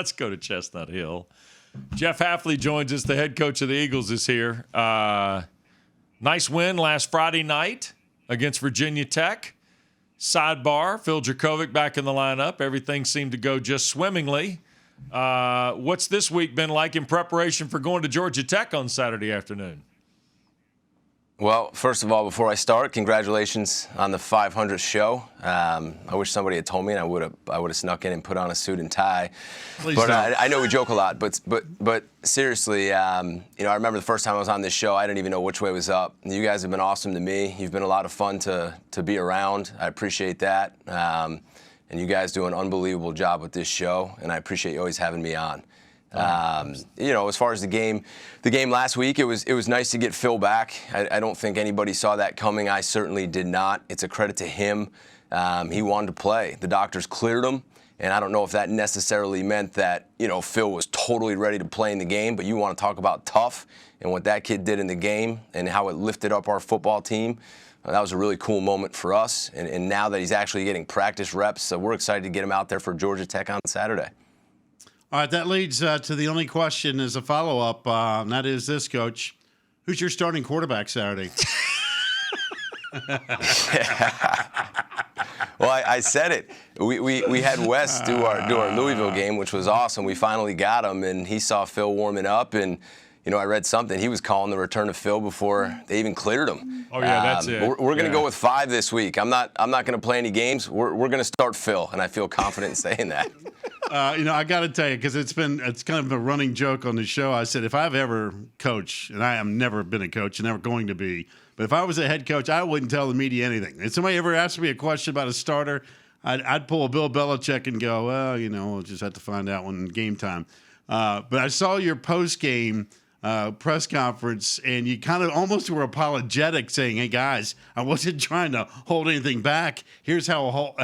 Let's go to Chestnut Hill. Jeff Hafley joins us. The head coach of the Eagles is here. Nice win last Friday night against Virginia Tech. Sidebar, Phil Dracovic back in the lineup. Everything seemed to go just swimmingly. What's this week been like in preparation for going to Georgia Tech on Saturday afternoon? Well, first of all, before I start, congratulations on the 500th show. I wish somebody had told me, and I would have snuck in and put on a suit and tie. Please but don't. I know we joke a lot, but seriously, I remember the first time I was on this show, I didn't even know which way was up. You guys have been awesome to me. You've been a lot of fun to be around. I appreciate that. And you guys do an unbelievable job with this show, and I appreciate you always having me on. As far as the game last week, it was nice to get Phil back. I don't think anybody saw that coming. I certainly did not. It's a credit to him. He wanted to play. The doctors cleared him, and I don't know if that necessarily meant that, Phil was totally ready to play in the game, but you want to talk about tough and what that kid did in the game and how it lifted up our football team. That was a really cool moment for us. And now that he's actually getting practice reps, so we're excited to get him out there for Georgia Tech on Saturday. All right, that leads to the only question as a follow-up, and that is this, Coach. Who's your starting quarterback Saturday? Well, I said it. We had Wes do our Louisville game, which was awesome. We finally got him, and he saw Phil warming up, and I read something. He was calling the return of Phil before they even cleared him. Oh yeah, that's it. We're going to go with 5 this week. I'm not going to play any games. We're going to start Phil, and I feel confident in saying that. I got to tell you, because it's kind of a running joke on the show. I said if I've ever coached, and I have never been a coach and never going to be, but if I was a head coach, I wouldn't tell the media anything. If somebody ever asked me a question about a starter, I'd pull a Bill Belichick and go, well, we'll just have to find out when game time. But I saw your post-game press conference, and you kind of almost were apologetic, saying, "Hey guys, I wasn't trying to hold anything back. Here's how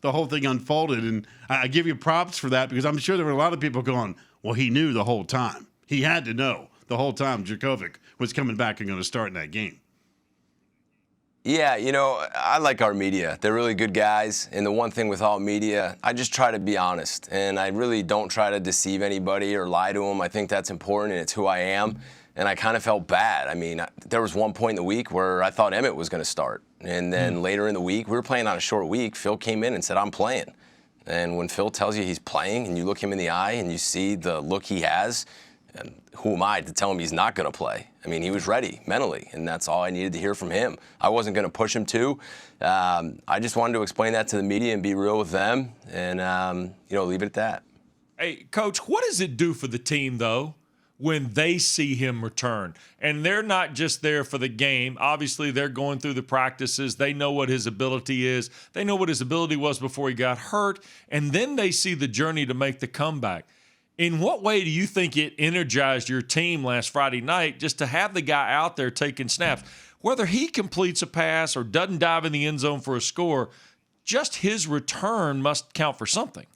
the whole thing unfolded." And I give you props for that, because I'm sure there were a lot of people going, "Well, he knew the whole time. He had to know the whole time Dracovic was coming back and going to start in that game." Yeah, I like our media. They're really good guys. And the one thing with all media, I just try to be honest. And I really don't try to deceive anybody or lie to them. I think that's important, and it's who I am. And I kind of felt bad. I mean, there was one point in the week where I thought Emmett was going to start. And then later in the week, we were playing on a short week. Phil came in and said, "I'm playing." And when Phil tells you he's playing and you look him in the eye and you see the look he has, and who am I to tell him he's not going to play? I mean, he was ready mentally, and that's all I needed to hear from him. I wasn't going to push him to. I just wanted to explain that to the media and be real with them, and leave it at that. Hey, Coach, what does it do for the team, though, when they see him return? And they're not just there for the game. Obviously, they're going through the practices. They know what his ability is. They know what his ability was before he got hurt, and then they see the journey to make the comeback. In what way do you think it energized your team last Friday night just to have the guy out there taking snaps? Whether he completes a pass or doesn't dive in the end zone for a score, just his return must count for something.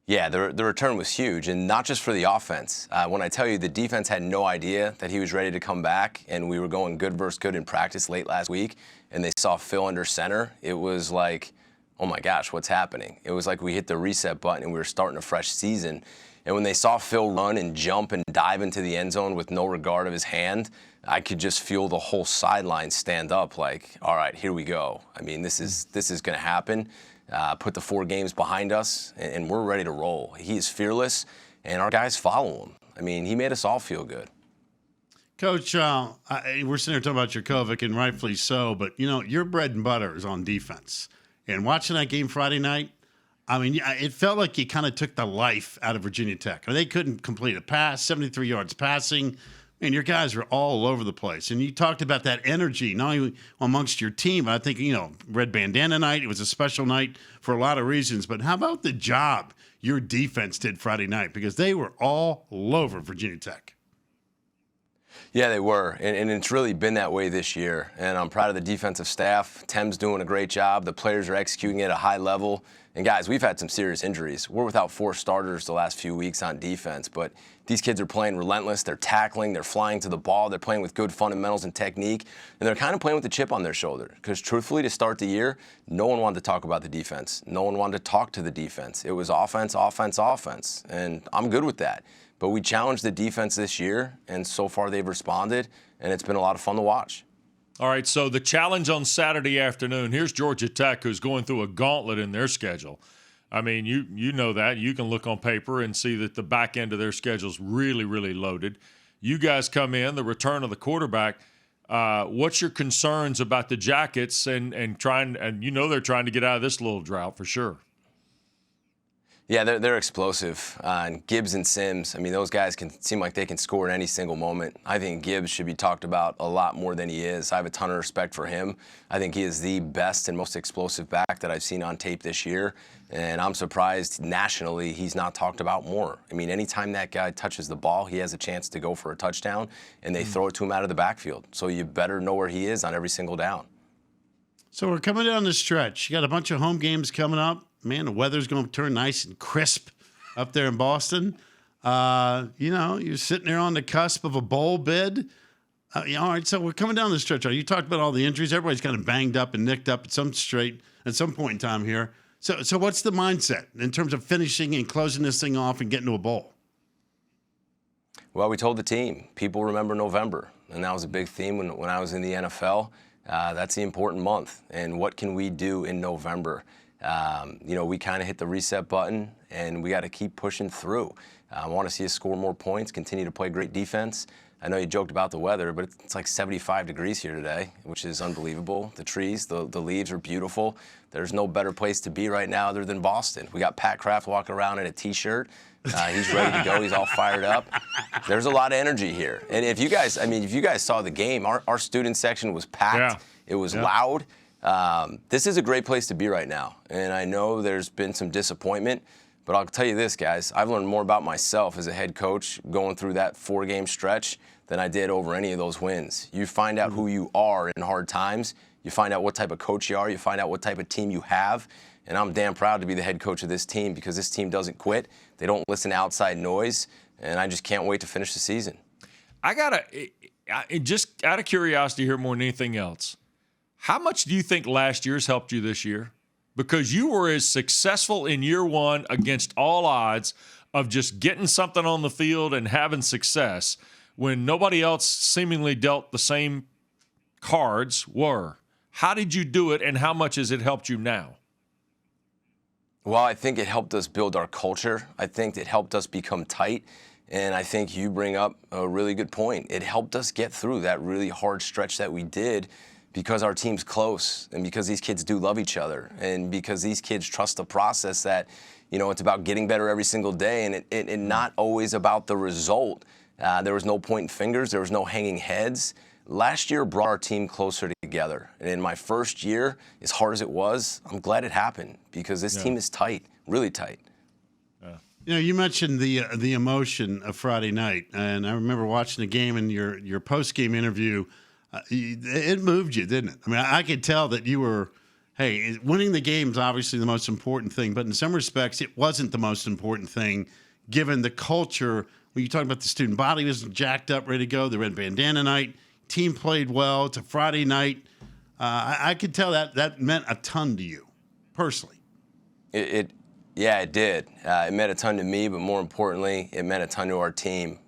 Yeah, the return was huge, and not just for the offense. When I tell you the defense had no idea that he was ready to come back, and we were going good versus good in practice late last week, and they saw Phil under center, it was like, oh my gosh, what's happening? It was like we hit the reset button and we were starting a fresh season. And when they saw Phil run and jump and dive into the end zone with no regard of his hand, I could just feel the whole sideline stand up like, all right, here we go. I mean, this is going to happen. Put the 4 games behind us, and we're ready to roll. He is fearless, and our guys follow him. I mean, he made us all feel good. Coach, we're sitting here talking about Dracovic, and rightfully so, but, your bread and butter is on defense. And watching that game Friday night, I mean, it felt like you kind of took the life out of Virginia Tech. I mean, they couldn't complete a pass, 73 yards passing, and your guys were all over the place. And you talked about that energy, not only amongst your team, but I think, Red Bandana night, it was a special night for a lot of reasons. But how about the job your defense did Friday night? Because they were all over Virginia Tech. Yeah, they were, and it's really been that way this year. And I'm proud of the defensive staff. Tem's doing a great job. The players are executing at a high level. And guys, we've had some serious injuries. We're without 4 starters the last few weeks on defense, but these kids are playing relentless. They're tackling. They're flying to the ball. They're playing with good fundamentals and technique, and they're kind of playing with a chip on their shoulder. Because truthfully, to start the year, no one wanted to talk about the defense. No one wanted to talk to the defense. It was offense, offense, offense, and I'm good with that. But we challenged the defense this year, and so far they've responded, and it's been a lot of fun to watch. All right, so the challenge on Saturday afternoon, here's Georgia Tech, who's going through a gauntlet in their schedule. I mean, you know that. You can look on paper and see that the back end of their schedule is really, really loaded. You guys come in, the return of the quarterback. What's your concerns about the Jackets and they're trying to get out of this little drought for sure? Yeah, they're explosive. And Gibbs and Sims, I mean, those guys can seem like they can score at any single moment. I think Gibbs should be talked about a lot more than he is. I have a ton of respect for him. I think he is the best and most explosive back that I've seen on tape this year. And I'm surprised nationally he's not talked about more. I mean, anytime that guy touches the ball, he has a chance to go for a touchdown, and they throw it to him out of the backfield. So you better know where he is on every single down. So we're coming down the stretch. You got a bunch of home games coming up. Man, the weather's going to turn nice and crisp up there in Boston. You're sitting there on the cusp of a bowl bid. All right, so we're coming down the stretch. You talked about all the injuries. Everybody's kind of banged up and nicked up at some point in time here. So what's the mindset in terms of finishing and closing this thing off and getting to a bowl? Well, we told the team, people remember November, and that was a big theme when I was in the NFL. That's the important month, and what can we do in November? We kind of hit the reset button, and we got to keep pushing through. I want to see us score more points, continue to play great defense. I know you joked about the weather, but it's like 75 degrees here today, which is unbelievable. The trees, the leaves are beautiful. There's no better place to be right now other than Boston. We got Pat Kraft walking around in a T-shirt. He's ready to go. He's all fired up. There's a lot of energy here. And if you guys saw the game, our student section was packed. Yeah. It was loud. This is a great place to be right now. And I know there's been some disappointment, but I'll tell you this, guys. I've learned more about myself as a head coach going through that 4-game stretch than I did over any of those wins. You find out who you are in hard times. You find out what type of coach you are. You find out what type of team you have. And I'm damn proud to be the head coach of this team because this team doesn't quit. They don't listen to outside noise. And I just can't wait to finish the season. Just out of curiosity here more than anything else, how much do you think last year's helped you this year? Because you were as successful in year one against all odds of just getting something on the field and having success when nobody else seemingly dealt the same cards were. How did you do it, and how much has it helped you now? Well, I think it helped us build our culture. I think it helped us become tight. And I think you bring up a really good point. It helped us get through that really hard stretch that we did because our team's close and because these kids do love each other and because these kids trust the process that, it's about getting better every single day and it not always about the result. There was no pointing fingers. There was no hanging heads. Last year brought our team closer together. And in my first year, as hard as it was, I'm glad it happened because this team is tight, really tight. You mentioned the emotion of Friday night, and I remember watching the game and your post-game interview. It moved you, didn't it? I mean, I could tell that you were, winning the game is obviously the most important thing, but in some respects, it wasn't the most important thing given the culture. When you talk about the student body was jacked up, ready to go, the red bandana night, team played well. It's a Friday night. I could tell that meant a ton to you personally. Yeah, it did. It meant a ton to me, but more importantly, it meant a ton to our team.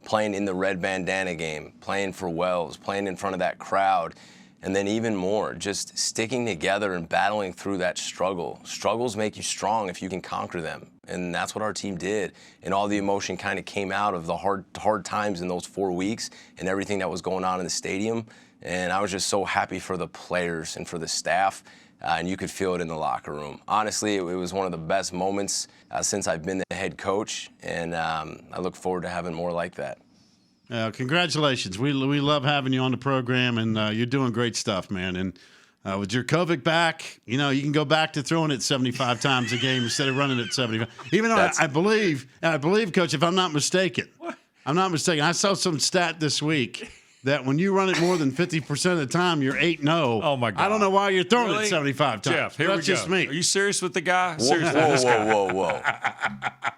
Playing in the red bandana game, playing for Wells, playing in front of that crowd, and then even more, just sticking together and battling through that struggle. Struggles make you strong if you can conquer them, and that's what our team did. And all the emotion kind of came out of the hard times in those 4 weeks and everything that was going on in the stadium. And I was just so happy for the players and for the staff. And you could feel it in the locker room. Honestly, it was one of the best moments since I've been the head coach, and I look forward to having more like that. Congratulations. We love having you on the program, and you're doing great stuff, man. And with Jurkovic back, you can go back to throwing it 75 times a game instead of running it 75. Even though I believe, Coach, if I'm not mistaken, I'm not mistaken. I saw some stat this week that when you run it more than 50% of the time, you're 8-0. Oh, my God. I don't know why you're throwing Really? it 75 times. Jeff, here That's we go. just me. Are you serious with the guy? Whoa, Seriously, this guy. whoa.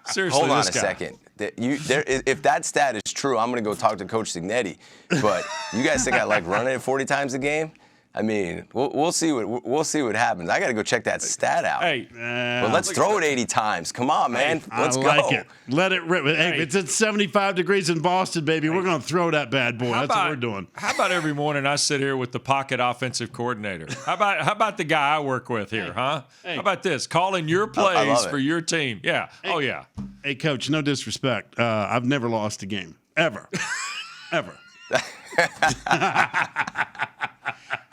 Seriously, Hold on a this guy. second. If that stat is true, I'm going to go talk to Coach Signetti. But you guys think I like running it 40 times a game? I mean, we'll see what happens. I got to go check that stat out. Hey, But let's throw it 80 times. Come on, man. Let's I like go. it. Let it rip. Hey, it's at 75 degrees in Boston, baby. We're going to throw that bad boy. That's what we're doing. How about every morning I sit here with the pocket offensive coordinator? How about the guy I work with here, huh? How about this? Calling your plays love it. for your team. Yeah. Oh, yeah. Hey, Coach, no disrespect. I've never lost a game. Ever. Ever.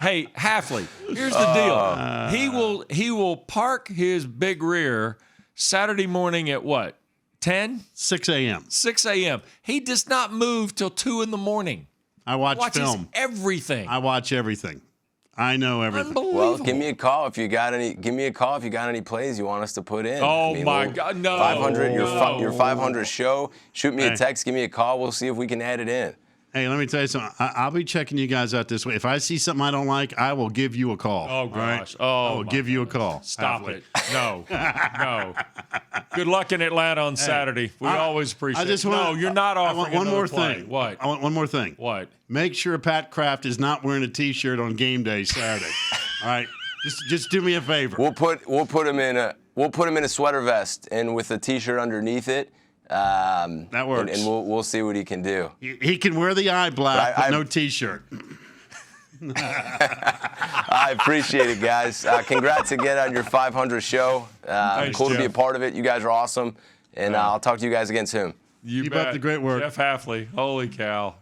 Hey, Hafley, here's the deal. He will park his big rear Saturday morning at what? 10? 6 a.m. 6 a.m. He does not move till 2 in the morning. I watch Watches film. everything. I watch everything. I know everything. Unbelievable. Well, give me a call if you got any plays you want us to put in. Oh, my God, no. 500, No. your 500 show. Shoot me a text, give me a call. We'll see if we can add it in. Hey, let me tell you something. I'll be checking you guys out this way. If I see something I don't like, I will give you a call. Oh, all right? gosh. Oh, I will give you a call. Stop Hafley. it. No. No. Good luck in Atlanta on Saturday. We always appreciate it. No, you're not I offering want one another more play. thing. What? I want one more thing. What? Make sure Pat Kraft is not wearing a T-shirt on game day Saturday. All right, just do me a favor. We'll put him in a sweater vest and with a T-shirt underneath it. That works. And we'll see what he can do. He can wear the eye black, but I- no T-shirt. I appreciate it, guys. Congrats again on your 500 show. Thanks, Cool to be a Jeff. part of it. You guys are awesome. And I'll talk to you guys again soon. You Keep up bet. the great work. Jeff Hafley. Holy cow.